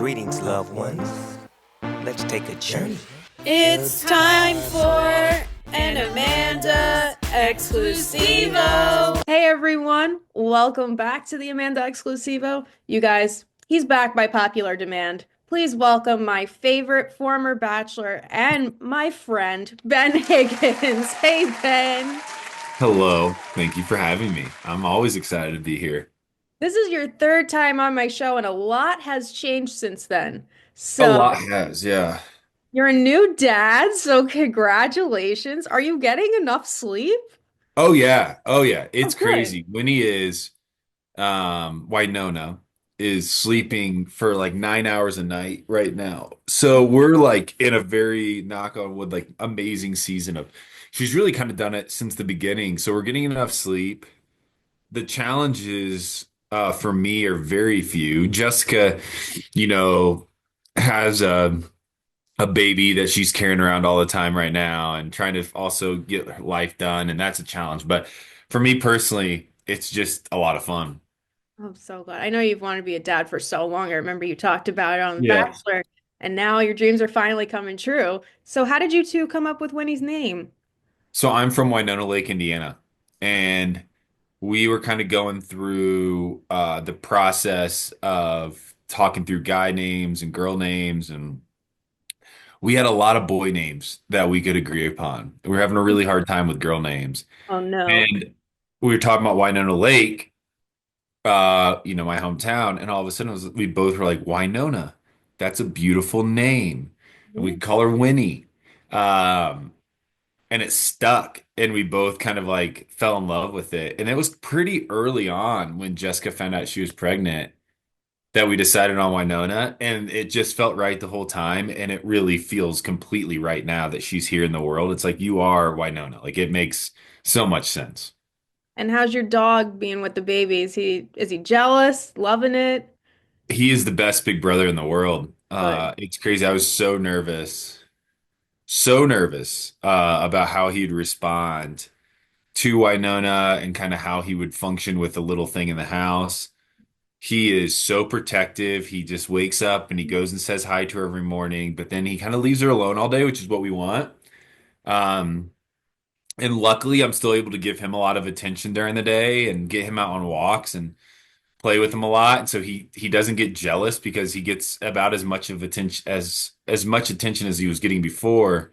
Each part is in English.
Greetings, loved ones. Let's take a journey. It's time for an Amanda Exclusivo. Hey everyone, welcome back to the Amanda Exclusivo. You guys, he's back by popular demand. Please welcome my favorite former bachelor and my friend, Ben Higgins. Hey, Ben. Hello. Thank you for having me. I'm always excited to be here. This is your third time on my show, and a lot has changed since then. A So, lot has, yeah. you're a new dad, so congratulations. Are you getting enough sleep? Oh yeah. Oh yeah. Oh, It's good. crazy. Winnie is Winona is sleeping for like 9 hours a night right now. So we're like in a very knock on wood, like amazing season of she's really kind of done it since the beginning. So we're getting enough sleep. The challenges for me are very few. Jessica, you know, has a baby that she's carrying around all the time right now and trying to also get her life done, and that's a challenge. But for me personally, it's just a lot of fun. I'm so glad. I know you've wanted to be a dad for so long. I remember you talked about it on The Yeah. Bachelor, and now your dreams are finally coming true. So, how did you two come up with Winnie's name? So I'm from Winona Lake, Indiana, and we were kind of going through the process of talking through guy names and girl names, and we had a lot of boy names that we could agree upon. We were having a really hard time with girl names, Oh no. and we were talking about Winona Lake, my hometown, and all of a sudden we both were like, Winona, that's a beautiful name. And we Yeah. could call her Winnie. Um, and it stuck. And we both kind of like fell in love with it. And it was pretty early on when Jessica found out she was pregnant that we decided on Winona. And it just felt right the whole time. And it really feels completely right now that she's here in the world. It's like you are Winona. Like it makes so much sense. And how's your dog being with the baby? Is he jealous, loving it? He is the best big brother in the world. Good. It's crazy. I was so nervous about how he'd respond to Winona and kind of how he would function with the little thing in the house. He is so protective. He just wakes up and he goes and says hi to her every morning, but then he kind of leaves her alone all day, which is what we want. Um, and luckily, I'm still able to give him a lot of attention during the day and get him out on walks and play with him a lot. And so he doesn't get jealous because he gets about as much of attention as much attention as he was getting before.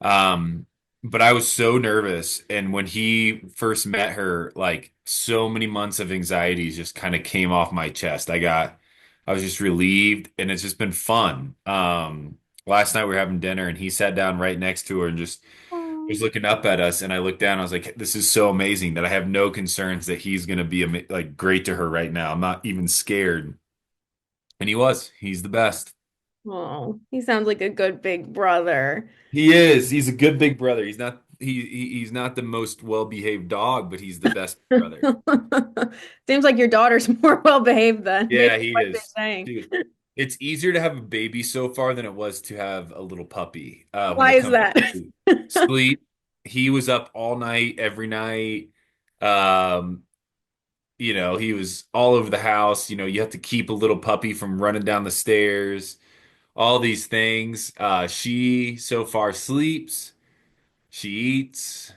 Um, but I was so nervous, and when he first met her, like so many months of anxieties just kind of came off my chest. I was just relieved, and it's just been fun. Last night we were having dinner, and he sat down right next to her and just was Oh. looking up at us, and I looked down. I was like, "This is so amazing that I have no concerns that he's gonna be like great to her right now. I'm not even scared." And he was. He's the best. Oh, he sounds like a good big brother. He is. He's a good big brother. He's not the most well-behaved dog, but he's the best brother. Seems like your daughter's more well behaved then. Maybe Yeah, that's he what they're is. saying. Dude, it's easier to have a baby so far than it was to have a little puppy. When Why it is comes that? to sleep, he was up all night, every night. Um, he was all over the house. You have to keep a little puppy from running down the stairs, all these things. She so far sleeps, she eats.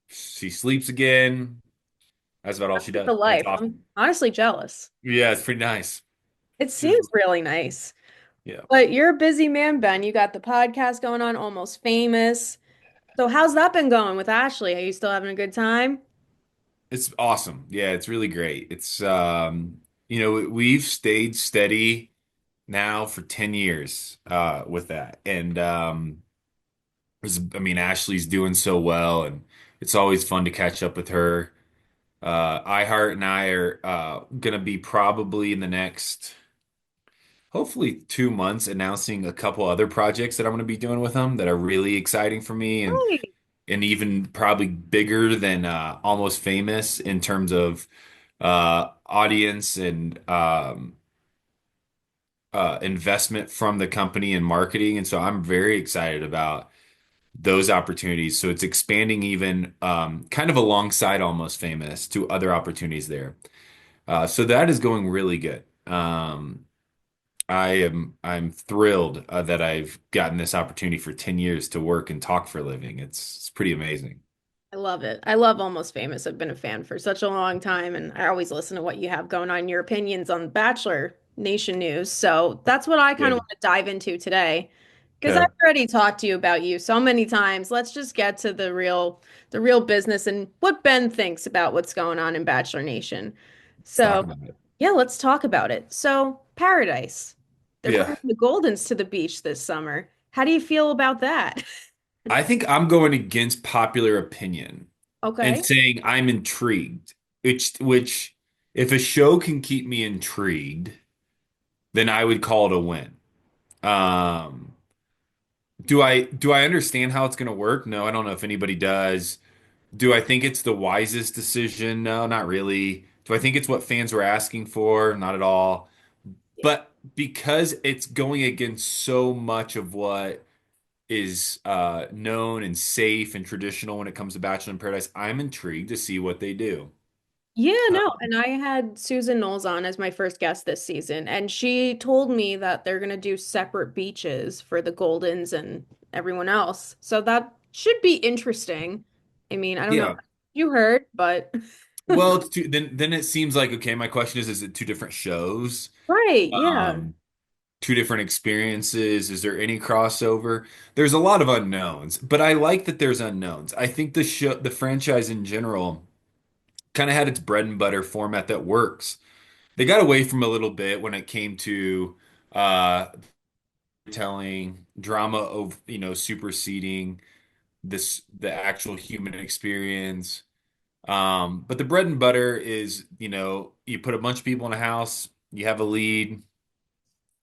She sleeps again. That's about all she The does. It's life. I'm awesome. honestly jealous. Yeah, it's pretty nice. It She's seems really nice. yeah. But you're a busy man, Ben. You got the podcast going on, Almost Famous. So how's that been going with Ashley? Are you still having a good time? It's awesome. Yeah, it's really great. We've stayed steady now for 10 years with that. And Ashley's doing so well, and it's always fun to catch up with her. iHeart and I are gonna be probably in the next hopefully 2 months announcing a couple other projects that I'm going to be doing with them that are really exciting for me Right. and even probably bigger than Almost Famous in terms of audience and investment from the company and marketing. And so I'm very excited about those opportunities. So it's expanding even kind of alongside Almost Famous to other opportunities there. So that is going really good. I'm thrilled that I've gotten this opportunity for 10 years to work and talk for a living. It's pretty amazing. I love it. I love Almost Famous. I've been a fan for such a long time, and I always listen to what you have going on, your opinions on Bachelor Nation news. So that's what I kind of Good. want to dive into today, because I've Okay. already talked to you about you so many times. Let's just get to the real business and what Ben thinks about what's going on in Bachelor Nation. Let's talk So about it. yeah, let's talk about it. So Paradise, they're Yeah. bringing the Goldens to the beach this summer. How do you feel about that? I think I'm going against popular opinion and Okay. saying I'm intrigued. Which if a show can keep me intrigued, then I would call it a win. Um, do I understand how it's going to work? No, I don't know if anybody does. Do I think it's the wisest decision? No, not really. Do I think it's what fans were asking for? Not at all. Yeah. But because it's going against so much of what is known and safe and traditional when it comes to Bachelor in Paradise, I'm intrigued to see what they do. Yeah, Uh, no. And I had Susan Knowles on as my first guest this season, and she told me that they're going to do separate beaches for the Goldens and everyone else. So that should be interesting. I mean, I don't know yeah. what you heard, but Well, it's then it seems like okay, my question is it two different shows? right, yeah. Um, Two different experiences? Is there any crossover? There's a lot of unknowns, but I like that there's unknowns. I think the franchise in general kind of had its bread and butter format that works. They got away from a little bit when it came to uh telling drama of, superseding the actual human experience. But the bread and butter is, you put a bunch of people in a house, you have a lead.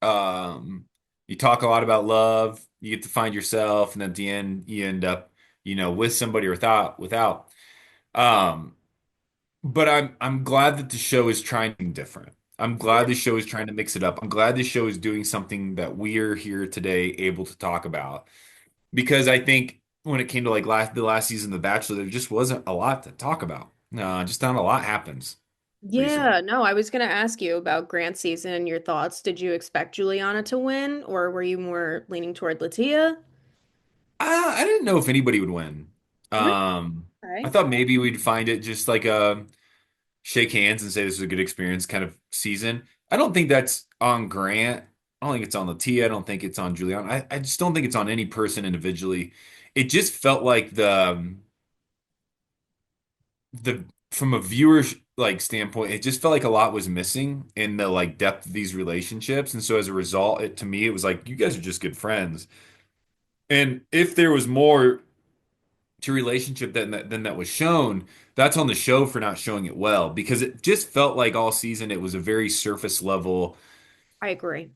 Um, you talk a lot about love. You get to find yourself, and at the end, you end up, with somebody or without. Um, but I'm glad that the show is trying something different. I'm glad the show is trying to mix it up. I'm glad the show is doing something that we're here today able to talk about. Because I think when it came to like the last season of The Bachelor, there just wasn't a lot to talk about. No, just not a lot happens recently. Yeah, no, I was going to ask you about Grant's season and your thoughts. Did you expect Juliana to win, or were you more leaning toward Latia? I didn't know if anybody would win. Really? I Okay. thought maybe we'd find it just like a shake hands and say this was a good experience kind of season. I don't think that's on Grant. I don't think it's on Latia. I don't think it's on Juliana. I just don't think it's on any person individually. It just felt like the from a viewer like standpoint, it just felt like a lot was missing in the like depth of these relationships. And so as a result, to me, it was like you guys are just good friends. And if there was more to relationship than that was shown, that's on the show for not showing it well because it just felt like all season it was a very surface level I agree.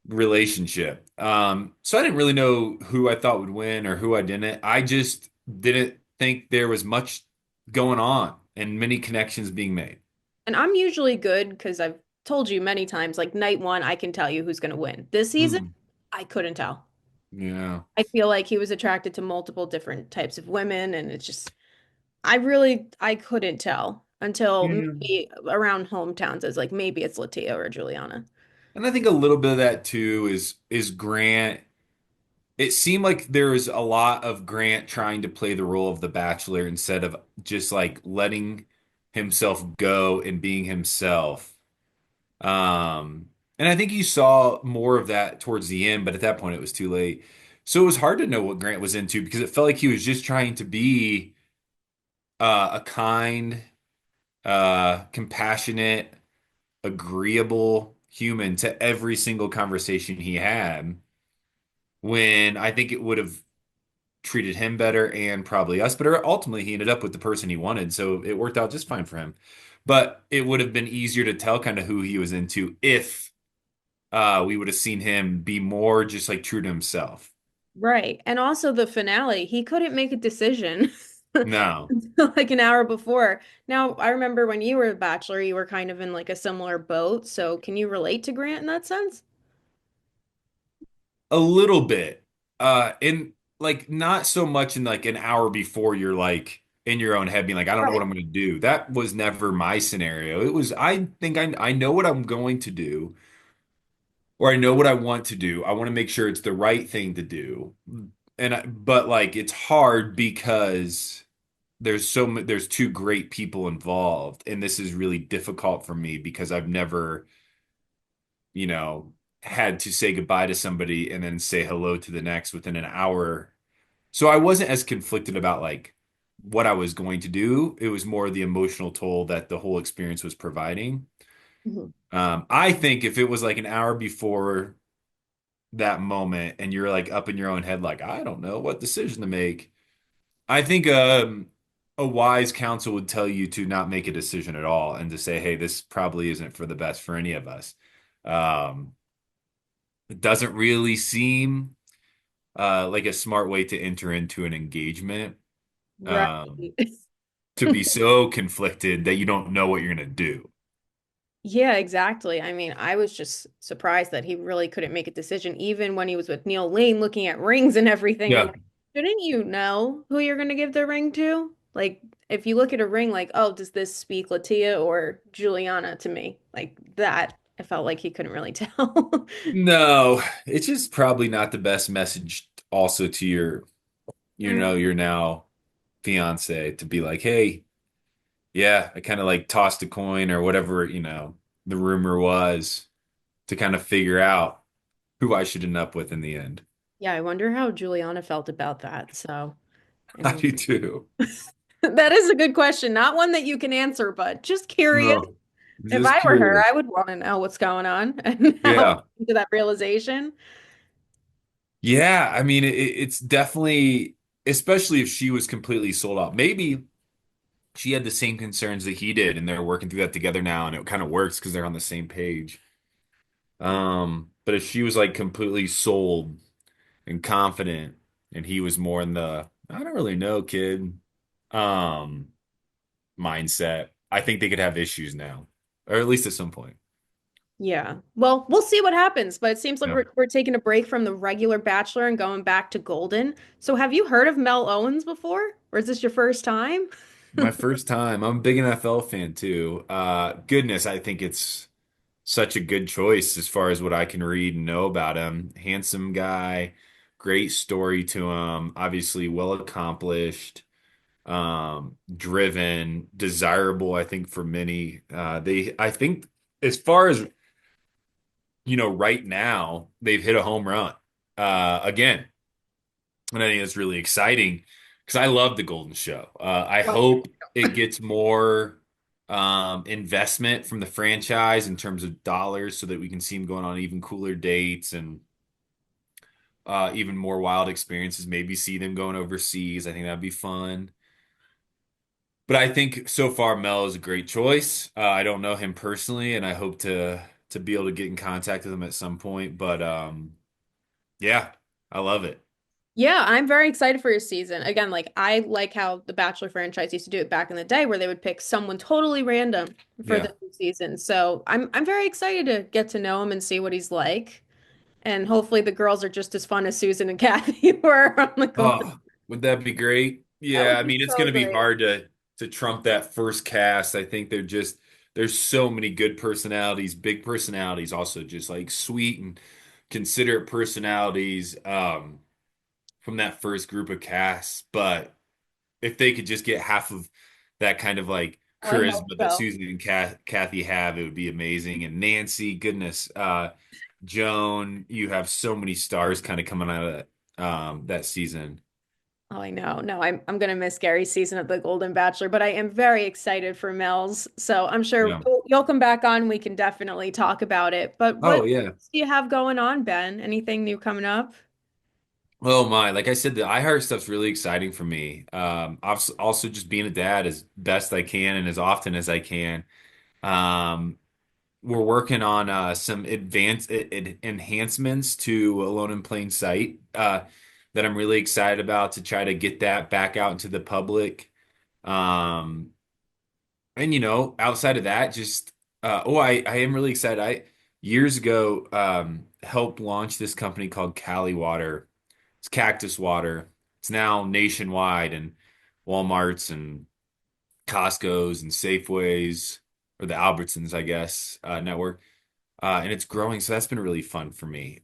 relationship. So I didn't really know who I thought would win or who I didn't. I just didn't think there was much going on and many connections being made. And I'm usually good because I've told you many times, like night one, I can tell you who's going to win. This season, Mhm. I couldn't tell. Yeah. I feel like he was attracted to multiple different types of women, and it's just, I couldn't tell until Yeah. maybe around hometowns. It's like maybe it's Latia or Juliana. And I think a little bit of that too is Grant. It seemed like there was a lot of Grant trying to play the role of the Bachelor instead of just like letting himself go and being himself. And I think you saw more of that towards the end, but at that point it was too late. So it was hard to know what Grant was into because it felt like he was just trying to be a kind, compassionate, agreeable human to every single conversation he had. When I think it would have treated him better and probably us better. Ultimately, he ended up with the person he wanted, so it worked out just fine for him. But it would have been easier to tell kind of who he was into if we would have seen him be more just like true to himself. Right. And also the finale, he couldn't make a decision No, until like an hour before. Now, I remember when you were a bachelor, you were kind of in like a similar boat. So can you relate to Grant in that sense? a little bit. In like not so much in like an hour before you're like in your own head being like, I don't know what Right. I'm going to do. That was never my scenario. It was, I think I know what I'm going to do. or I know what I want to do. I want to make sure it's the right thing to do. But like it's hard because there's two great people involved, and this is really difficult for me because I've never, you know, had to say goodbye to somebody and then say hello to the next within an hour. So I wasn't as conflicted about like what I was going to do. It was more the emotional toll that the whole experience was providing. Mhm. I think if it was like an hour before that moment and you're like up in your own head, like, I don't know what decision to make, I think a wise counsel would tell you to not make a decision at all and to say, hey, this probably isn't for the best for any of us. Um, it doesn't really seem like a smart way to enter into an engagement, Right. um, to be so conflicted that you don't know what you're going to do. Yeah, exactly. I mean, I was just surprised that he really couldn't make a decision, even when he was with Neil Lane looking at rings and everything. I'm Yeah. like, shouldn't you know who you're going to give the ring to? Like, if you look at a ring, like, oh, does this speak Latia or Juliana to me? Like that, I felt like he couldn't really tell. No, it's just probably not the best message also to Mm. your now fiance to be like, hey, yeah, I kind of like tossed a coin or whatever, the rumor was to kind of figure out who I should end up with in the end. Yeah, I wonder how Juliana felt about that. So, I I mean, do too. that is a good question. Not one that you can answer, but just curious. No, If just I were her, curious. I would want to know what's going on and how Yeah. to that realization. Yeah. I mean, it's definitely, especially if she was completely sold out. Maybe she had the same concerns that he did, and they're working through that together now, and it kind of works because they're on the same page. But if she was like completely sold and confident, and he was more in the I don't really know, kid, um, mindset, I think they could have issues now, or at least at some point. Yeah. Well, we'll see what happens, but it seems like Yeah. we're taking a break from the regular Bachelor and going back to Golden. So have you heard of Mel Owens before? Or is this your first time? My first time. I'm a big NFL fan too. Goodness, I think it's such a good choice as far as what I can read and know about him. Handsome guy, great story to him, obviously well accomplished, driven, desirable, I think for many. I think as far as right now, they've hit a home run. Again, and I think it's really exciting because I love the Golden Show. I Well, hope it gets more investment from the franchise in terms of dollars so that we can see them going on even cooler dates and even more wild experiences. Maybe see them going overseas. I think that'd be fun. But I think so far Mel is a great choice. I don't know him personally, and I hope to be able to get in contact with him at some point. But yeah, I love it. yeah, I'm very excited for your season. Again, like I like how the Bachelor franchise used to do it back in the day where they would pick someone totally random for the Yeah. new season. So I'm very excited to get to know him and see what he's like. And hopefully the girls are just as fun as Susan and Kathy were on the Golden. Oh, would that be great? That Yeah, would I be mean it's so going to be great. hard to trump that first cast. I think there's so many good personalities, big personalities, also just like sweet and considerate personalities from that first group of casts. But if they could just get half of that kind of like I hope charisma that so. Susan and Kathy have, it would be amazing. And Nancy, goodness, Joan, you have so many stars kind of coming out of that season. Oh, I know. No, I'm gonna miss Gary's season of The Golden Bachelor, but I am very excited for Mel's. So I'm sure Yeah. you'll come back on. We can definitely talk about it. But what Oh yeah. do you have going on, Ben? Anything new coming up? Oh my, like I said, the iHeart stuff's really exciting for me. Also just being a dad as best I can and as often as I can. Um, we're working on some advanced enhancements to Alone in Plain Sight that I'm really excited about to try to get that back out into the public. Um, and outside of that, just I am really excited. I years ago helped launch this company called Cali Water. It's cactus water. It's now nationwide and Walmarts and Costco's and Safeways or the Albertsons, I guess, network. and it's growing, so that's been really fun for me.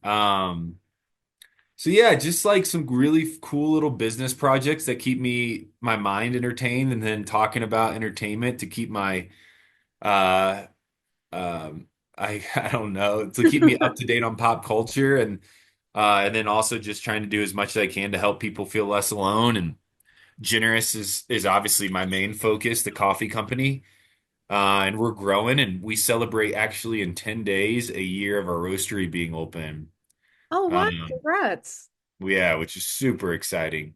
So yeah, just like some really cool little business projects that keep my mind entertained, and then talking about entertainment to keep my uh um I don't know, to keep me up to date on pop culture, and then also just trying to do as much as I can to help people feel less alone. And Generous is obviously my main focus, the coffee company. And we're growing, and we celebrate actually in 10 days a year of our roastery being open. Oh, wow. Um, Congrats. yeah, which is super exciting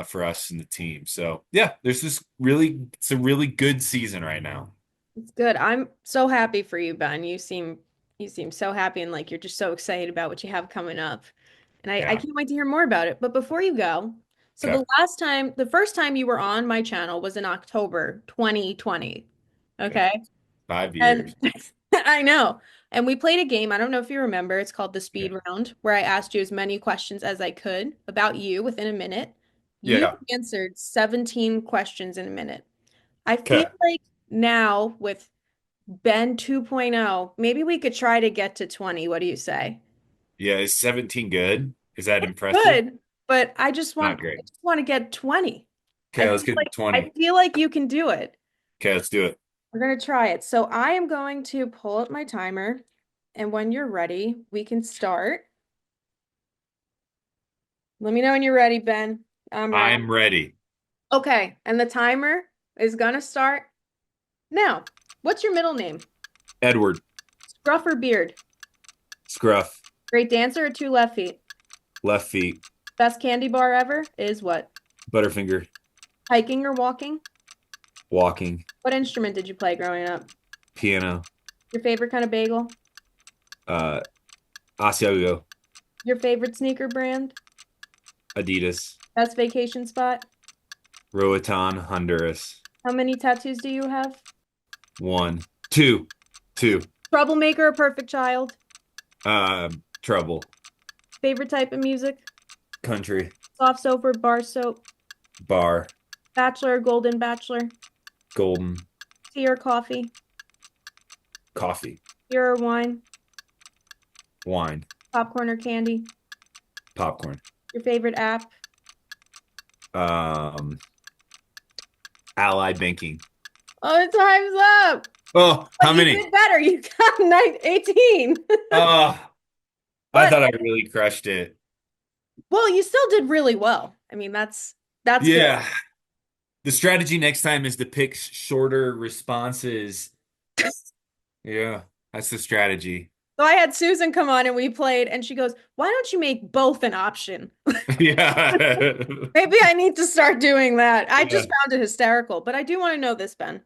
for us and the team. So yeah, it's a really good season right now. It's good. I'm so happy for you, Ben. You seem so happy and like you're just so excited about what you have coming up. And I Yeah. can't wait to hear more about it. But before you go, so Okay. the first time you were on my channel was in October 2020. Okay. Okay. 5 years. And I know. And we played a game. I don't know if you remember. It's called the Yeah. speed round, where I asked you as many questions as I could about you within a minute. You Yeah. answered 17 questions in a minute. I feel Okay. like now with Ben 2.0, maybe we could try to get to 20. What do you say? Yeah. Is 17 good? Is that impressive? Good, but I just Not want I great. just want to get 20. Okay, let's get to I 20. feel like you can do it. Okay, let's do it. We're gonna try it. So I am going to pull up my timer, and when you're ready, we can start. Let me know when you're ready, Ben. I'm ready. I'm ready. Okay, and the timer is gonna start now. What's your middle name? Edward. Scruff or beard? Scruff. Great dancer or two left feet? Left feet. Best candy bar ever is what? Butterfinger. Hiking or walking? Walking. What instrument did you play growing up? Piano. Your favorite kind of bagel? Uh, Asiago. Your favorite sneaker brand? Adidas. Best vacation spot? Roatan, Honduras. How many tattoos do you have? One. Two. Two. Troublemaker or perfect child? Trouble. Favorite type of music? Country. Soft soap or bar soap? Bar. Bachelor or golden bachelor? Golden. Tea or coffee? Coffee. Beer or wine? Wine. Popcorn or candy? Popcorn. Your favorite app? Um, Ally banking. Oh, time's up. Oh, But how you many? did better. You got 18. Oh, I But thought I really crushed it. well, you still did really well. I mean, that's good. Yeah. The strategy next time is to pick shorter responses. Yeah, that's the strategy. So I had Susan come on and we played, and she goes, "Why don't you make both an option?" Yeah. Maybe I need to start doing that. I Yeah. just found it hysterical, but I do want to know this, Ben.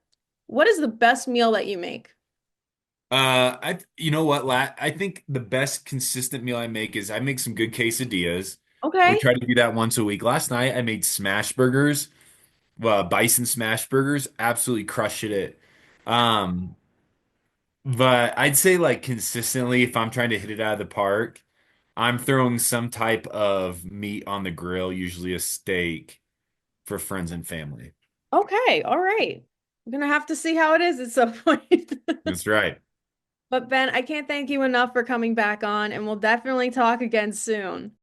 What is the best meal that you make? You know what, I think the best consistent meal I make is I make some good quesadillas. We Okay. try to do that once a week. Last night I made smash burgers, bison smash burgers, absolutely crushed it. Um, but I'd say like consistently, if I'm trying to hit it out of the park, I'm throwing some type of meat on the grill, usually a steak for friends and family. Okay. All right. I'm gonna have to see how it is at some point. That's right. But Ben, I can't thank you enough for coming back on, and we'll definitely talk again soon.